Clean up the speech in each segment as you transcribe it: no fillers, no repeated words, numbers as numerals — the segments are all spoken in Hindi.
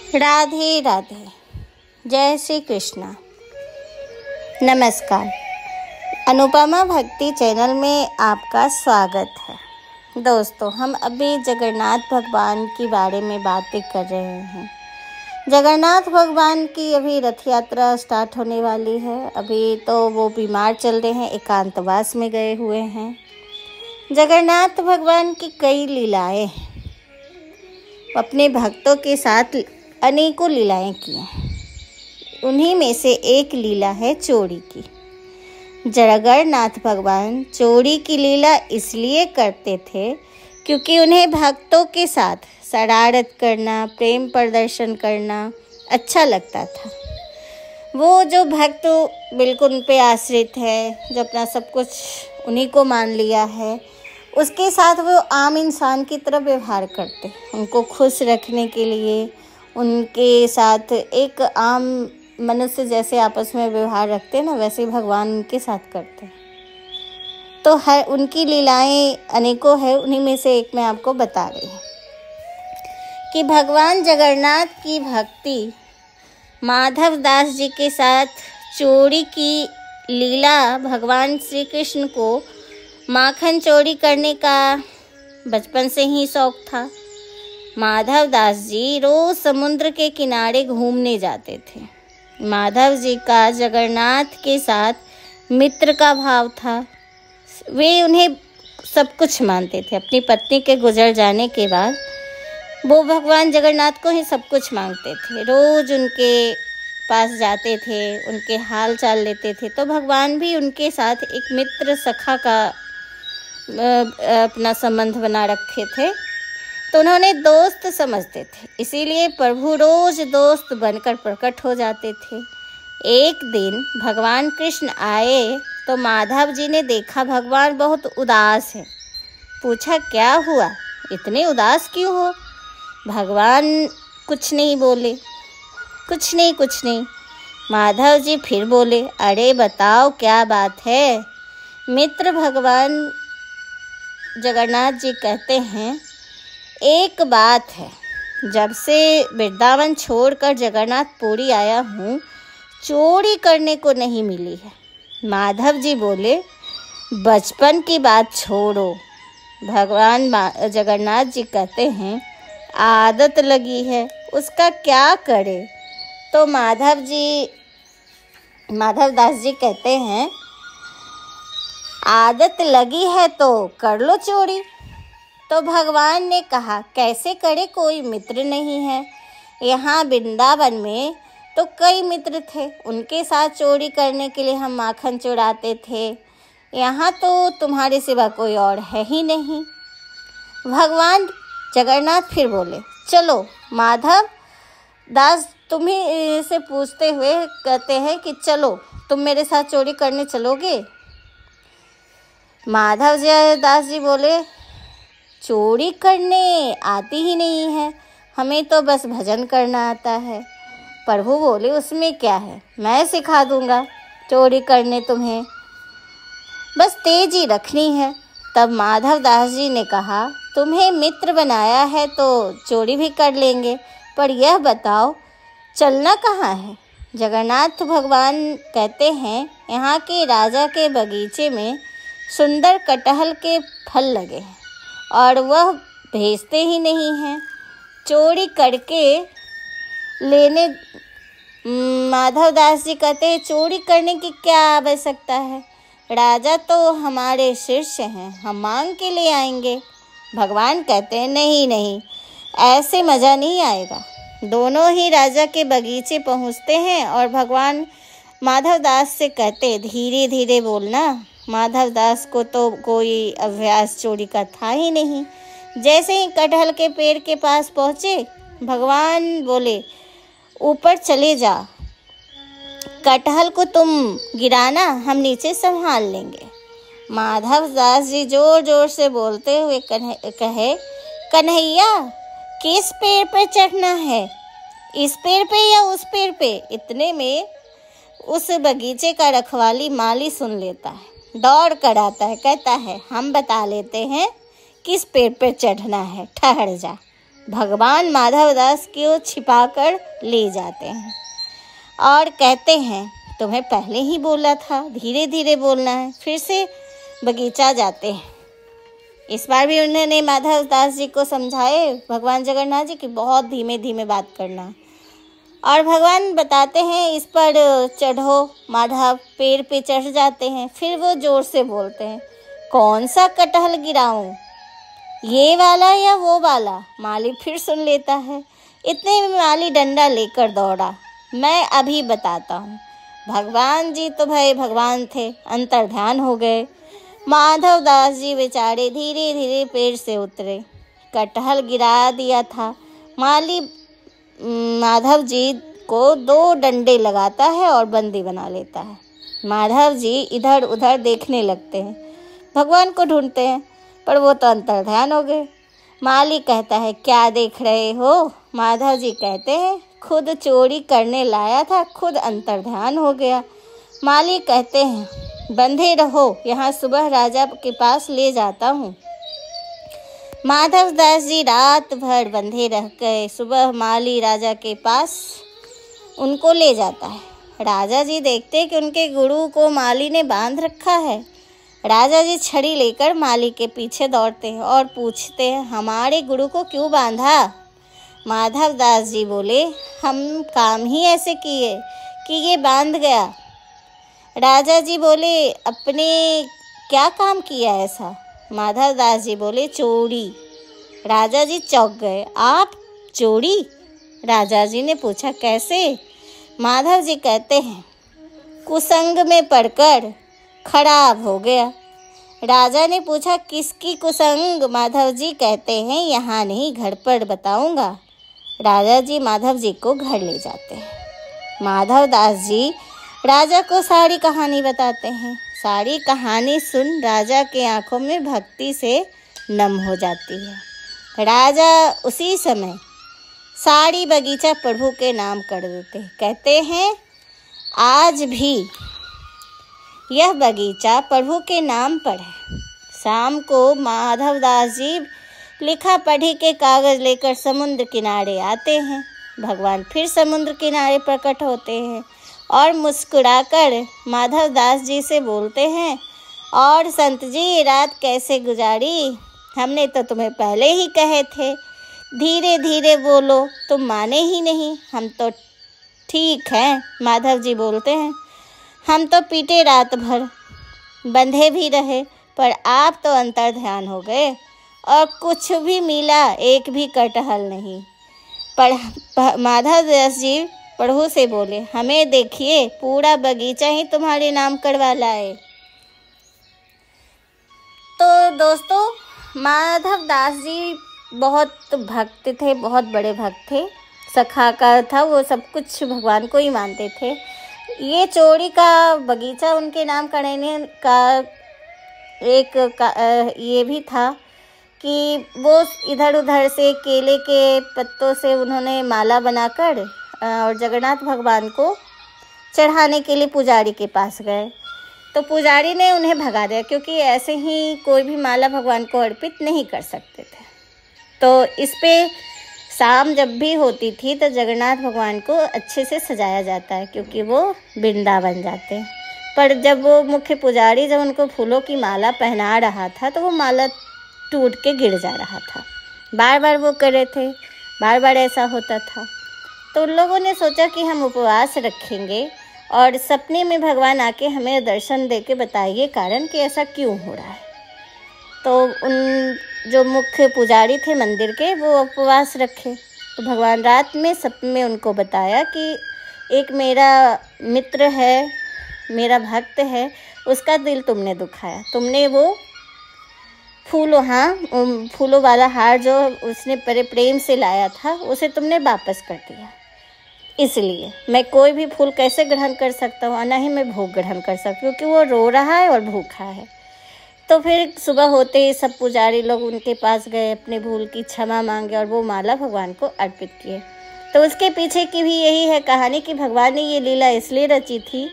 राधे राधे। जय श्री कृष्णा। नमस्कार। अनुपमा भक्ति चैनल में आपका स्वागत है। दोस्तों, हम अभी जगन्नाथ भगवान के बारे में बातें कर रहे हैं। जगन्नाथ भगवान की अभी रथ यात्रा स्टार्ट होने वाली है। अभी तो वो बीमार चल रहे हैं, एकांतवास में गए हुए हैं। जगन्नाथ भगवान की कई लीलाएं हैं। अपने भक्तों के साथ अनेकों लीलाएं की हैं। उन्हीं में से एक लीला है चोरी की। जगन्नाथ भगवान चोरी की लीला इसलिए करते थे क्योंकि उन्हें भक्तों के साथ शरारत करना, प्रेम प्रदर्शन करना अच्छा लगता था। वो जो भक्त बिल्कुल उन पे आश्रित है, जो अपना सब कुछ उन्हीं को मान लिया है, उसके साथ वो आम इंसान की तरह व्यवहार करते। उनको खुश रखने के लिए उनके साथ एक आम मनुष्य जैसे आपस में व्यवहार रखते हैं ना, वैसे भगवान उनके साथ करते हैं। तो हर उनकी लीलाएं अनेकों है। उन्हीं में से एक मैं आपको बता रही हूँ कि भगवान जगन्नाथ की भक्ति माधव दास जी के साथ चोरी की लीला। भगवान श्री कृष्ण को माखन चोरी करने का बचपन से ही शौक था। माधव दास जी रोज समुद्र के किनारे घूमने जाते थे। माधव जी का जगन्नाथ के साथ मित्र का भाव था। वे उन्हें सब कुछ मानते थे। अपनी पत्नी के गुजर जाने के बाद वो भगवान जगन्नाथ को ही सब कुछ मांगते थे। रोज उनके पास जाते थे, उनके हाल चाल लेते थे। तो भगवान भी उनके साथ एक मित्र सखा का अपना संबंध बना रखे थे। तो उन्होंने दोस्त समझते थे, इसीलिए प्रभु रोज दोस्त बनकर प्रकट हो जाते थे। एक दिन भगवान कृष्ण आए तो माधव जी ने देखा भगवान बहुत उदास है। पूछा, क्या हुआ, इतने उदास क्यों हो? भगवान कुछ नहीं बोले। कुछ नहीं। माधव जी फिर बोले, अरे बताओ क्या बात है? मित्र भगवान जगन्नाथ जी कहते हैं, एक बात है, जब से वृंदावन छोड़कर जगन्नाथपुरी आया हूँ, चोरी करने को नहीं मिली है। माधव जी बोले, बचपन की बात छोड़ो। भगवान जगन्नाथ जी कहते हैं, आदत लगी है, उसका क्या करे? तो माधव दास जी कहते हैं, आदत लगी है तो कर लो चोरी। तो भगवान ने कहा, कैसे करे? कोई मित्र नहीं है। यहाँ वृंदावन में तो कई मित्र थे, उनके साथ चोरी करने के लिए हम माखन चुराते थे। यहाँ तो तुम्हारे सिवा कोई और है ही नहीं। भगवान जगन्नाथ फिर बोले, चलो। माधव दास तुम्ही से पूछते हुए कहते हैं कि चलो, तुम मेरे साथ चोरी करने चलोगे? माधव दास जी बोले, चोरी करने आती ही नहीं है, हमें तो बस भजन करना आता है। प्रभु बोले, उसमें क्या है, मैं सिखा दूंगा चोरी करने तुम्हें, बस तेजी रखनी है। तब माधव दास जी ने कहा, तुम्हें मित्र बनाया है तो चोरी भी कर लेंगे, पर यह बताओ चलना कहाँ है? जगन्नाथ भगवान कहते हैं, यहाँ के राजा के बगीचे में सुंदर कटहल के फल लगे हैं और वह भेजते ही नहीं हैं। चोरी करके लेने। माधव दास जी कहते हैं, चोरी करने की क्या आवश्यकता है? राजा तो हमारे शिष्य हैं, हम मांग के ले आएंगे। भगवान कहते हैं, नहीं, ऐसे मज़ा नहीं आएगा। दोनों ही राजा के बगीचे पहुँचते हैं और भगवान माधव दास से कहते, धीरे धीरे बोलना। माधव दास को तो कोई अभ्यास चोरी का था ही नहीं। जैसे ही कटहल के पेड़ के पास पहुँचे, भगवान बोले, ऊपर चले जा, कटहल को तुम गिराना, हम नीचे संभाल लेंगे। माधव दास जी जोर जोर से बोलते हुए कहे, कन्हैया, किस पेड़ पर चढ़ना है, इस पेड़ पे या उस पेड़ पे? इतने में उस बगीचे का रखवाली माली सुन लेता है, दौड़ कर आता है, कहता है, हम बता लेते हैं किस पेड़ पर चढ़ना है, ठहर जा। भगवान माधवदास को छिपाकर ले जाते हैं और कहते हैं तुम्हें पहले ही बोला था, धीरे धीरे बोलना है। फिर से बगीचा जाते हैं। इस बार भी उन्होंने माधवदास जी को समझाए भगवान जगन्नाथ जी की बहुत धीमे धीमे बात करना। और भगवान बताते हैं इस पर चढ़ो। माधव पेड़ पे चढ़ जाते हैं। फिर वो जोर से बोलते हैं कौन सा कटहल गिराऊं, ये वाला या वो वाला। माली फिर सुन लेता है। इतने में माली डंडा लेकर दौड़ा। मैं अभी बताता हूँ। भगवान जी तो भाई भगवान थे, अंतर ध्यान हो गए। माधवदास जी बेचारे धीरे धीरे पेड़ से उतरे। कटहल गिरा दिया था। माली माधव जी को 2 डंडे लगाता है और बंदी बना लेता है। माधव जी इधर उधर देखने लगते हैं, भगवान को ढूंढते हैं, पर वो तो अंतर ध्यान हो गए। माली कहता है क्या देख रहे हो। माधव जी कहते हैं खुद चोरी करने लाया था, खुद अंतर ध्यान हो गया। माली कहते हैं बंधे रहो, यहाँ सुबह राजा के पास ले जाता हूँ। माधवदास जी रात भर बंधे रह गए। सुबह माली राजा के पास उनको ले जाता है। राजा जी देखते कि उनके गुरु को माली ने बांध रखा है। राजा जी छड़ी लेकर माली के पीछे दौड़ते हैं और पूछते हैं हमारे गुरु को क्यों बांधा। माधवदास जी बोले हम काम ही ऐसे किए कि ये बांध गया। राजा जी बोले अपने क्या काम किया ऐसा। माधवदास जी बोले चोरी। राजा जी चौंक गए। आप चोरी? राजा जी ने पूछा कैसे। माधव जी कहते हैं कुसंग में पड़कर खराब हो गया। राजा ने पूछा किसकी कुसंग। माधव जी कहते हैं यहाँ नहीं, घर पर बताऊंगा। राजा जी माधव जी को घर ले जाते हैं। माधवदास जी राजा को सारी कहानी बताते हैं। सारी कहानी सुन राजा के आंखों में भक्ति से नम हो जाती है। राजा उसी समय सारी बगीचा प्रभु के नाम कर देते हैं। कहते हैं आज भी यह बगीचा प्रभु के नाम पर है। शाम को माधवदास जी लिखा पढ़ी के कागज लेकर समुद्र किनारे आते हैं। भगवान फिर समुद्र किनारे प्रकट होते हैं और मुस्कुराकर माधवदास जी से बोलते हैं और संत जी रात कैसे गुजारी। हमने तो तुम्हें पहले ही कहे थे धीरे धीरे बोलो, तुम माने ही नहीं। हम तो ठीक हैं। माधव जी बोलते हैं हम तो पीटे रात भर, बंधे भी रहे, पर आप तो अंतर ध्यान हो गए और कुछ भी मिला एक भी कटहल नहीं। पर माधवदास जी प्रभु से बोले हमें देखिए पूरा बगीचा ही तुम्हारे नाम करवा लाए। तो दोस्तों माधवदास जी बहुत भक्त थे, बहुत बड़े भक्त थे। सखा का था, वो सब कुछ भगवान को ही मानते थे। ये चोरी का बगीचा उनके नाम करने का ये भी था कि वो इधर उधर से केले के पत्तों से उन्होंने माला बनाकर और जगन्नाथ भगवान को चढ़ाने के लिए पुजारी के पास गए। तो पुजारी ने उन्हें भगा दिया क्योंकि ऐसे ही कोई भी माला भगवान को अर्पित नहीं कर सकते थे। तो इस पे शाम जब भी होती थी तो जगन्नाथ भगवान को अच्छे से सजाया जाता है क्योंकि वो वृंदावन जाते हैं। पर जब वो मुख्य पुजारी जब उनको फूलों की माला पहना रहा था तो वो माला टूट के गिर जा रहा था। बार बार वो कर रहे थे, बार बार ऐसा होता था। तो उन लोगों ने सोचा कि हम उपवास रखेंगे और सपने में भगवान आके हमें दर्शन दे के बताइए कारण कि ऐसा क्यों हो रहा है। तो उन जो मुख्य पुजारी थे मंदिर के वो उपवास रखे। तो भगवान रात में सपने में उनको बताया कि एक मेरा मित्र है, मेरा भक्त है, उसका दिल तुमने दुखाया। तुमने वो फूलों वाला हार जो उसने बड़े प्रेम से लाया था उसे तुमने वापस कर दिया। इसलिए मैं कोई भी फूल कैसे ग्रहण कर सकता हूँ, ना ही मैं भोग ग्रहण कर सकती हूँ क्योंकि वो रो रहा है और भूखा है। तो फिर सुबह होते ही सब पुजारी लोग उनके पास गए, अपने भूल की क्षमा मांगे और वो माला भगवान को अर्पित किए। तो उसके पीछे की भी यही है कहानी कि भगवान ने ये लीला इसलिए रची थी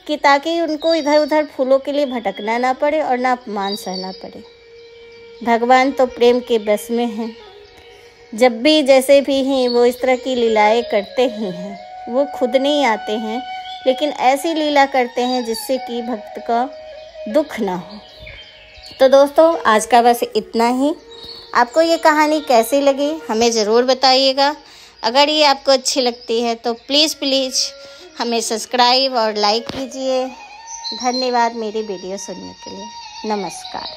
कि ताकि उनको इधर उधर फूलों के लिए भटकना ना पड़े और ना अपमान सहना पड़े। भगवान तो प्रेम के बस में हैं। जब भी जैसे भी ही वो इस तरह की लीलाएं करते ही हैं, वो खुद नहीं आते हैं, लेकिन ऐसी लीला करते हैं जिससे कि भक्त का दुख ना हो। तो दोस्तों, आज का बस इतना ही। आपको ये कहानी कैसी लगी हमें ज़रूर बताइएगा। अगर ये आपको अच्छी लगती है तो प्लीज़ हमें सब्सक्राइब और लाइक कीजिए। धन्यवाद मेरी वीडियो सुनने के लिए। नमस्कार।